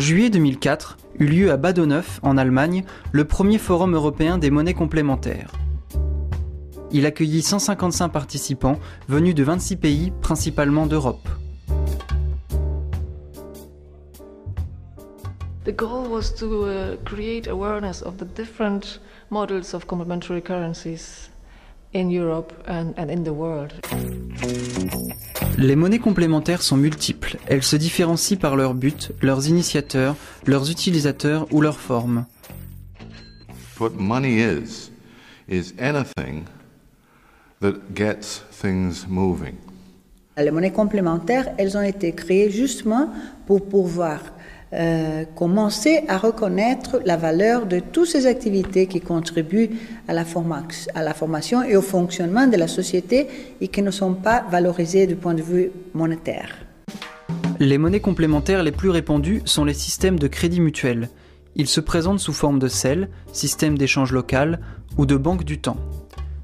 juillet 2004, eut lieu à Badenhöf, en Allemagne, le premier forum européen des monnaies complémentaires. Il accueillit 155 participants venus de 26 pays, principalement d'Europe. The goal was to create awareness of the different models of complementary currencies in Europe and in the world. Les monnaies complémentaires sont multiples. Elles se différencient par leur but, leurs initiateurs, leurs utilisateurs ou leur forme. What money is anything that gets things moving. Les monnaies complémentaires, elles ont été créées justement pour pouvoir commencer à reconnaître la valeur de toutes ces activités qui contribuent à la formation et au fonctionnement de la société et qui ne sont pas valorisées du point de vue monétaire. Les monnaies complémentaires les plus répandues sont les systèmes de crédit mutuel. Ils se présentent sous forme de CEL, système d'échange local, ou de banque du temps.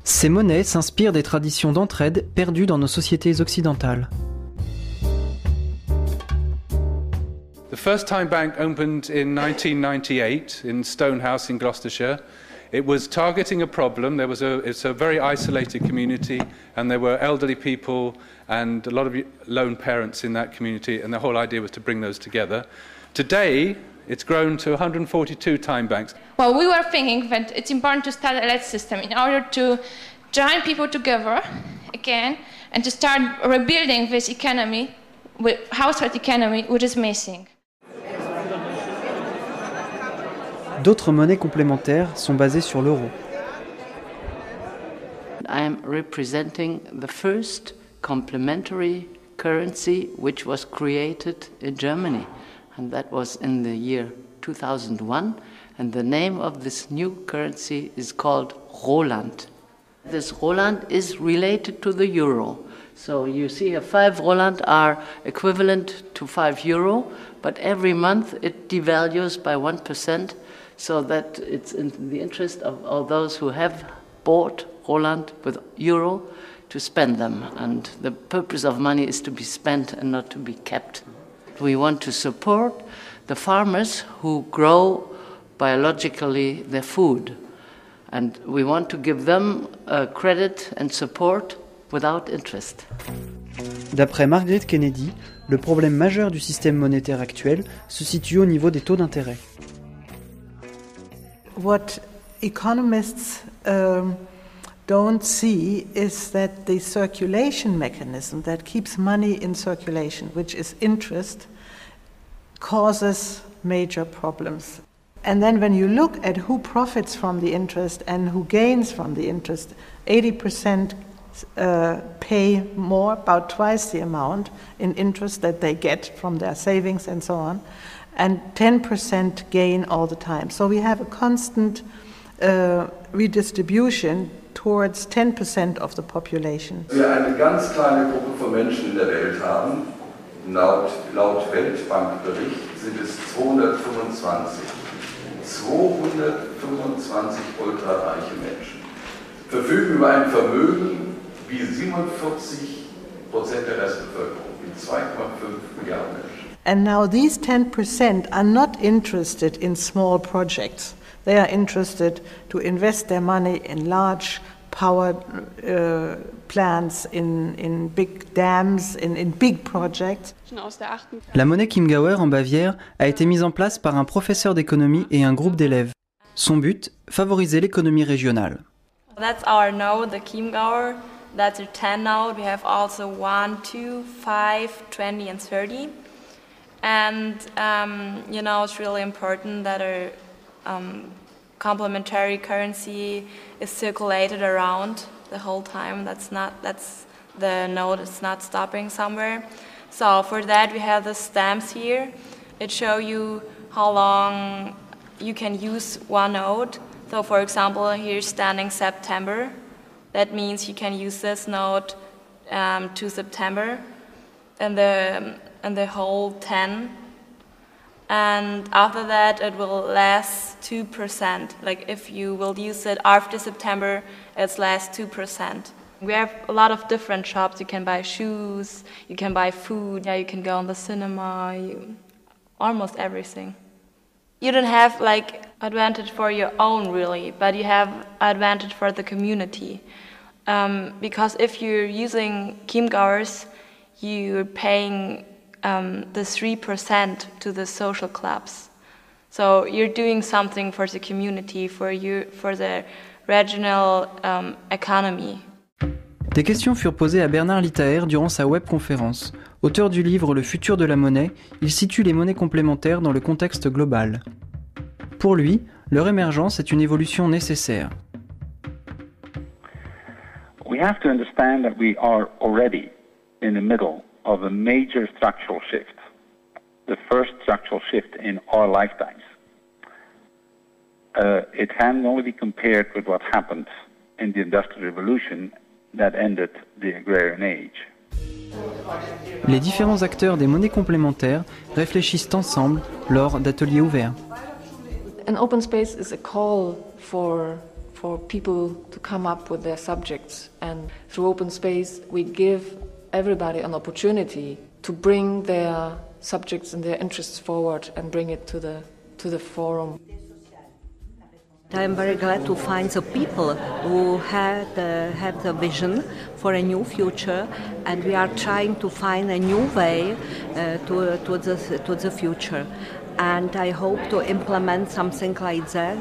Ces monnaies s'inspirent des traditions d'entraide perdues dans nos sociétés occidentales. The first time bank opened in 1998 in Stonehouse in Gloucestershire. It was targeting a problem. It's a very isolated community, and there were elderly people and a lot of lone parents in that community, and the whole idea was to bring those together. Today, it's grown to 142 time banks. Well, we were thinking that it's important to start a LED system in order to join people together again and to start rebuilding this economy, household economy, which is missing. D'autres monnaies complémentaires sont basées sur l'euro. I am representing the first complementary currency which was created in Germany, and that was in the year 2001, and the name of this new currency is called Roland. This Roland is related to the euro. So you see here 5 Roland are equivalent to 5 euro, but every month it devalues by 1%, so that it's in the interest of all those who have bought Roland with euro to spend them. And the purpose of money is to be spent and not to be kept. We want to support the farmers who grow biologically their food. And we want to give them credit and support without interest. D'après Margaret Kennedy, le problème majeur du système monétaire actuel se situe au niveau des taux d'intérêt. What economists don't see is that the circulation mechanism that keeps money in circulation, which is interest, causes major problems. And then when you look at who profits from the interest and who gains from the interest, 80% pay more, about twice the amount in interest that they get from their savings and so on, and 10% gain all the time. So we have a constant redistribution towards 10% of the population. Wir eine ganz kleine Gruppe von Menschen in der Welt haben, laut Weltbankbericht sind es 225 ultrareiche Menschen, verfügen über ein Vermögen wie 47% der Restbevölkerung, wie 2,5 Milliarden Menschen. And now these 10% are not interested in small projects. They are interested to invest their money in large power plants, in big dams, in big projects. La monnaie Chiemgauer en Bavière a été mise en place par un professeur d'économie et un groupe d'élèves. Son but, favoriser l'économie régionale. That's our node, the Chiemgauer. That's a 10 node. We have also 1, 2, 5, 20, and 30. And, it's really important that a complementary currency is circulated around the whole time. That's the node is not stopping somewhere. So for that, we have the stamps here. It shows you how long you can use one node. So for example, here standing September. That means you can use this node to September. And the whole 10, and after that it will last 2%. Like if you will use it after September, it's last 2%. We have a lot of different shops. You can buy shoes, you can buy food, you can go on the cinema. almost everything. You don't have like advantage for your own really, but you have advantage for the community. Because if you're using Chiemgauers, you're paying the 3% to the social clubs. So you're doing something for the community, for the regional economy. Des questions furent posées à Bernard Littaer durant sa webconférence. Auteur du livre Le futur de la monnaie, il situe les monnaies complémentaires dans le contexte global. Pour lui, leur émergence est une évolution nécessaire. We have to understand that we are already in the middle of a major structural shift, the first structural shift in our lifetimes. It can only be compared with what happened in the Industrial Revolution that ended the agrarian age. Les différents acteurs des monnaies complémentaires réfléchissent ensemble lors d'ateliers ouverts. An open space is a call for people to come up with their subjects, and through open space we give everybody an opportunity to bring their subjects and their interests forward and bring it to the forum. I'm very glad to find the people who have the vision for a new future, and we are trying to find a new way to the future. And I hope to implement something like that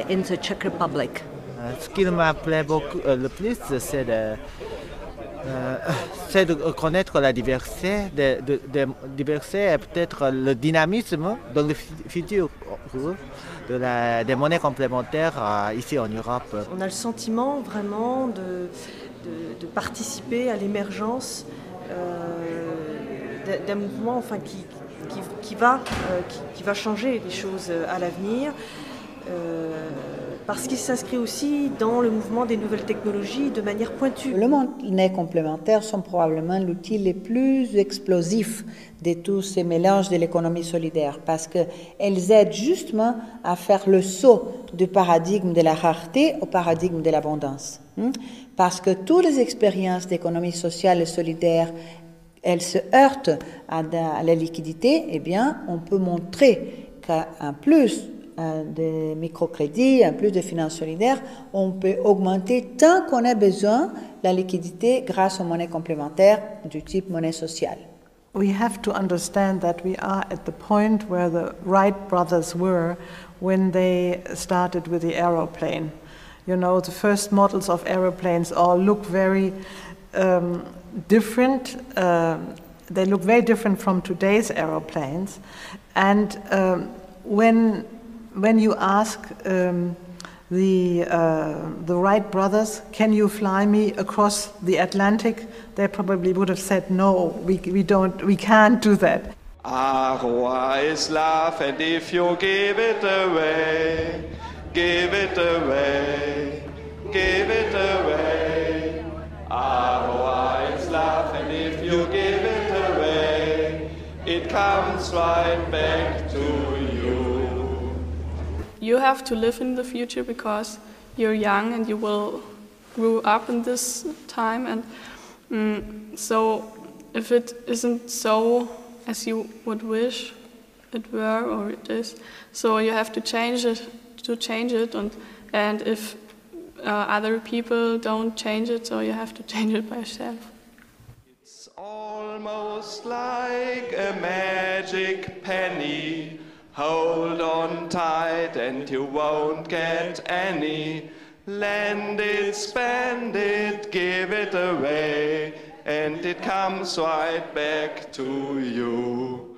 in the Czech Republic. Ce qui m'a plu le plus, c'est de connaître la diversité, et peut-être le dynamisme dans le futur des monnaies complémentaires ici en Europe. On a le sentiment vraiment de participer à l'émergence d'un mouvement enfin, qui va changer les choses à l'avenir. Parce qu'il s'inscrit aussi dans le mouvement des nouvelles technologies de manière pointue. Les monnaies complémentaires sont probablement l'outil le plus explosif de tous ces mélanges de l'économie solidaire parce qu'elles aident justement à faire le saut du paradigme de la rareté au paradigme de l'abondance. Parce que toutes les expériences d'économie sociale et solidaire, elles se heurtent à la liquidité, eh bien, on peut montrer qu'en plus de microcrédits, en plus de finances solidaires, on peut augmenter tant qu'on a besoin la liquidité grâce aux monnaies complémentaires du type monnaie sociale. We have to understand that we are at the point where the Wright brothers were when they started with the aeroplane. You know, the first models of aeroplanes all look very different. They look very different from today's aeroplanes. And when you ask the Wright brothers, can you fly me across the Atlantic? They probably would have said, no, we can't do that. Aroa is love, and if you give it away, give it away, give it away. Aroa is love, and if you give it away, it comes right back to you. You have to live in the future because you're young and you will grow up in this time, and so if it isn't so as you would wish it were or it is, so you have to change it and if other people don't change it, so you have to change it by yourself. It's almost like a magic penny. Hold on tight and you won't get any. Lend it, spend it, give it away, and it comes right back to you.